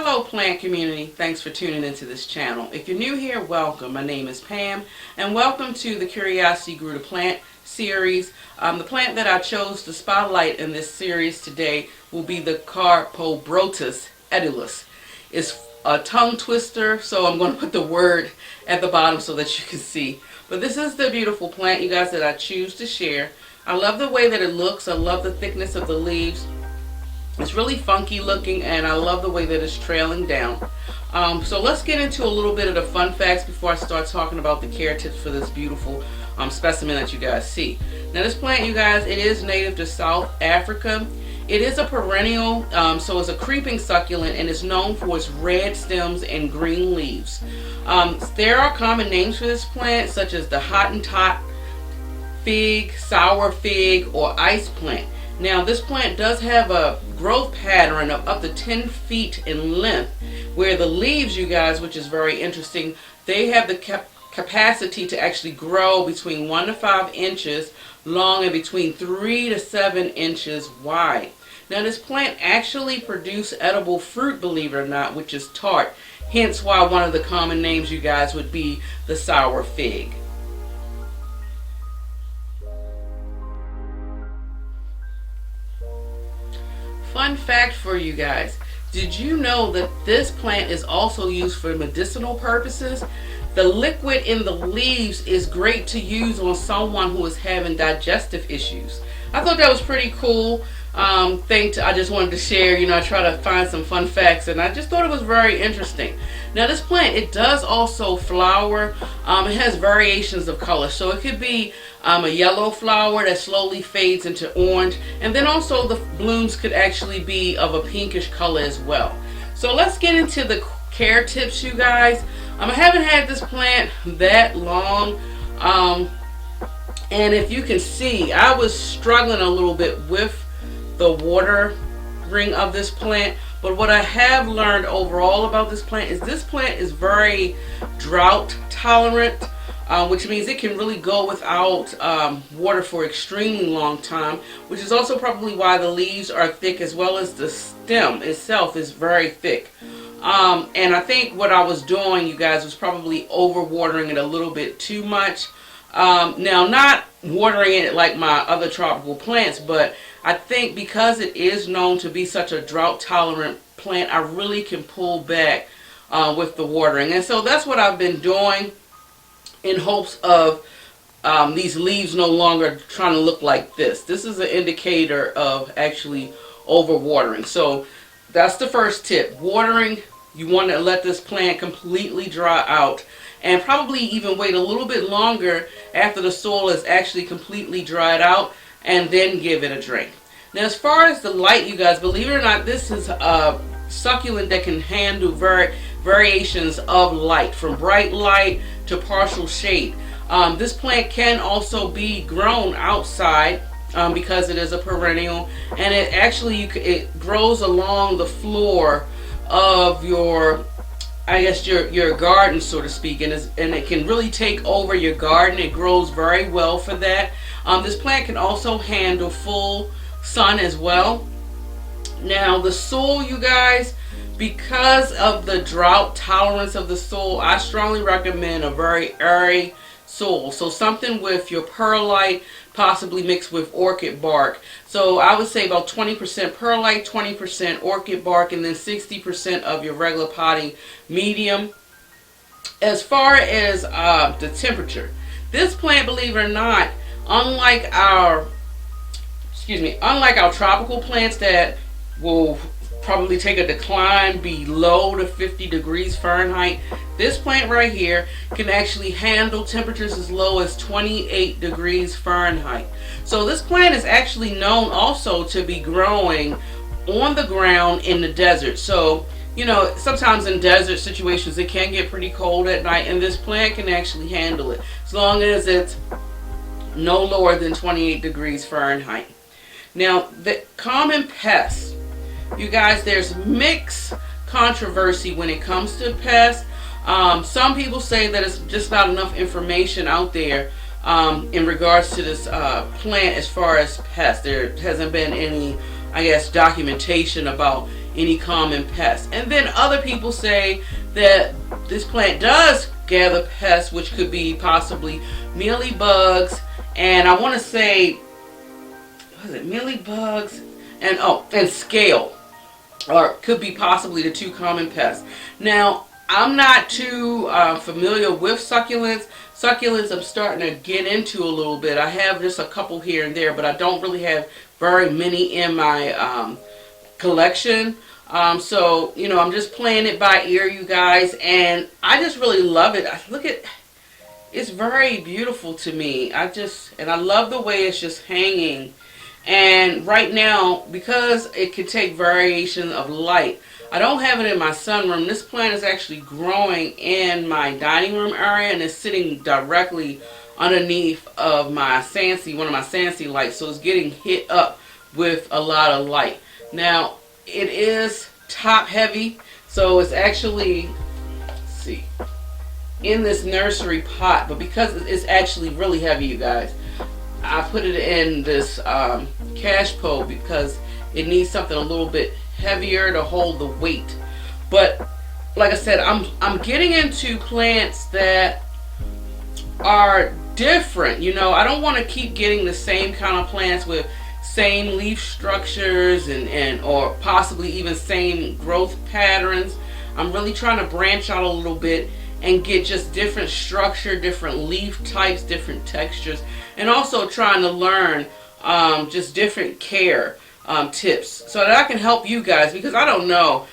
Hello plant community, thanks for tuning into this channel. If you're new here, welcome. My name is Pam and welcome to the Curiosity Grew to Plant series. The plant that I chose to spotlight in this series today will be the Carpobrotus Edulis. It's a tongue twister, so I'm going to put the word at the bottom so that you can see. But this is the beautiful plant, you guys, that I choose to share. I love the way that it looks. I love the thickness of the leaves. It's really funky looking, and I love the way that it's trailing down. So let's get into a little bit of the fun facts before I start talking about the care tips for this beautiful specimen that you guys see. Now this plant, you guys, it is native to South Africa. It is a perennial, so it's a creeping succulent, and it's known for its red stems and green leaves. There are common names for this plant, such as the Hottentot fig, sour fig, or ice plant. Now this plant does have a growth pattern of up to 10 feet in length, where the leaves, you guys, which is very interesting, they have the capacity to actually grow between 1 to 5 inches long and between 3 to 7 inches wide. Now this plant actually produces edible fruit, believe it or not, which is tart, hence why one of the common names, you guys, would be the sour fig. Fun fact for you guys, did you know that this plant is also used for medicinal purposes? The liquid in the leaves is great to use on someone who is having digestive issues. I thought that was pretty cool thing I just wanted to share. You know, I try to find some fun facts, and I just thought it was very interesting. Now this plant, it does also flower. It has variations of color, so it could be a yellow flower that slowly fades into orange, and then also the blooms could actually be of a pinkish color as well. So let's get into the care tips, you guys. I haven't had this plant that long, and if you can see, I was struggling a little bit with the watering of this plant. But what I have learned overall about this plant is very drought tolerant, which means it can really go without water for extremely long time, which is also probably why the leaves are thick, as well as the stem itself is very thick. And I think what I was doing, you guys, was probably over watering it a little bit too much. Now, not watering it like my other tropical plants, but I think because it is known to be such a drought tolerant plant, I really can pull back with the watering. And so that's what I've been doing, in hopes of these leaves no longer trying to look like this. This is an indicator of actually over watering. So that's the first tip. Watering, you want to let this plant completely dry out, and probably even wait a little bit longer after the soil is actually completely dried out, and then give it a drink. Now as far as the light, you guys, believe it or not, this is a succulent that can handle variations of light, from bright light to partial shade. This plant can also be grown outside because it is a perennial, and it actually it grows along the floor of your, I guess, your garden, so to speak, and it can really take over your garden. It grows very well for that. This plant can also handle full sun as well. Now the soil, you guys, because of the drought tolerance of the soil, I strongly recommend a very airy soil. So something with your perlite, possibly mixed with orchid bark. So I would say about 20% perlite, 20% orchid bark, and then 60% of your regular potting medium. As far as the temperature, this plant, believe it or not, unlike our tropical plants that will probably take a decline below the 50 degrees Fahrenheit, this plant right here can actually handle temperatures as low as 28 degrees Fahrenheit. So this plant is actually known also to be growing on the ground in the desert. So, you know, sometimes in desert situations it can get pretty cold at night, and this plant can actually handle it as long as it's no lower than 28 degrees Fahrenheit. Now, the common pests, you guys, there's mixed controversy when it comes to pests. Some people say that it's just not enough information out there in regards to this plant as far as pests. There hasn't been any, I guess, documentation about any common pests. And then other people say that this plant does gather pests, which could be possibly mealy bugs, and I want to say, what is it, mealy bugs and scale, or could be possibly the two common pests. Now, I'm not too familiar with succulents. Succulents I'm starting to get into a little bit. I have just a couple here and there, but I don't really have very many in my collection. So, you know, I'm just playing it by ear, you guys, and I just really love it. Look at, it's very beautiful to me. And I love the way it's just hanging. And right now, because it can take variation of light, I don't have it in my sunroom. This plant is actually growing in my dining room area, and it's sitting directly underneath of my Sansi, one of my Sansi lights. So it's getting hit up with a lot of light. Now, it is top heavy, so it's actually, let's see, in this nursery pot, but because it's actually really heavy, you guys, I put it in this cash pole because it needs something a little bit heavier to hold the weight. But like I said, I'm getting into plants that are different. You know, I don't want to keep getting the same kind of plants with same leaf structures and or possibly even same growth patterns. I'm really trying to branch out a little bit and get just different structure, different leaf types, different textures, and also trying to learn just different care tips so that I can help you guys, because I don't know.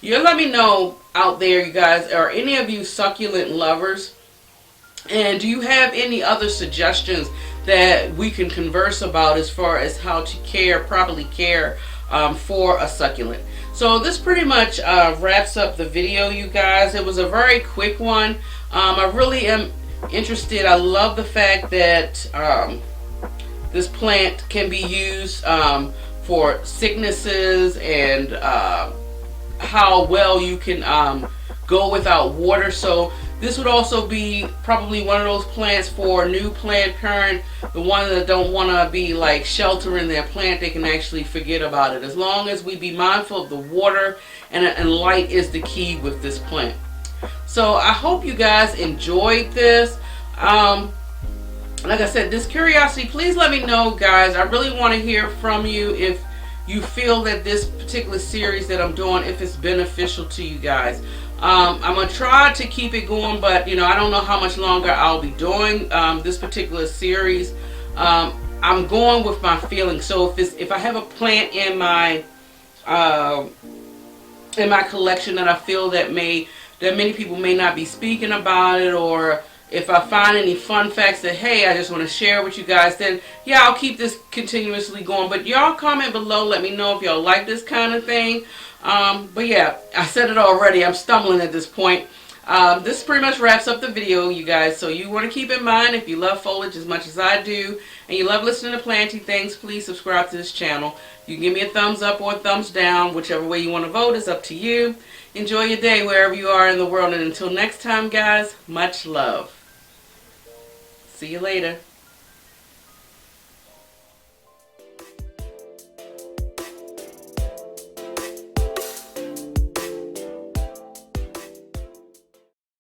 You let me know out there, you guys, are any of you succulent lovers? And do you have any other suggestions that we can converse about as far as how to properly care for a succulent? So this pretty much wraps up the video, you guys. It was a very quick one. I really am interested. I love the fact that this plant can be used for sicknesses, and how well you can go without water. So this would also be probably one of those plants for new plant parent, the ones that don't want to be like sheltering their plant. They can actually forget about it, as long as we be mindful of the water, and light is the key with this plant. So I hope you guys enjoyed this. Like I said, this curiosity, please let me know, guys. I really want to hear from you if you feel that this particular series that I'm doing, if it's beneficial to you guys. I'm going to try to keep it going, but you know, I don't know how much longer I'll be doing this particular series. I'm going with my feelings. So if I have a plant in my collection that I feel that many people may not be speaking about it, or if I find any fun facts that, hey, I just want to share with you guys, then yeah, I'll keep this continuously going. But y'all comment below, let me know if y'all like this kind of thing. But yeah, I said it already, I'm stumbling at this point. This pretty much wraps up the video, you guys. So you want to keep in mind, if you love foliage as much as I do, and you love listening to planty things, please subscribe to this channel. You can give me a thumbs up or a thumbs down, whichever way you want to vote is up to you. Enjoy your day wherever you are in the world, and until next time, guys, much love. See you later.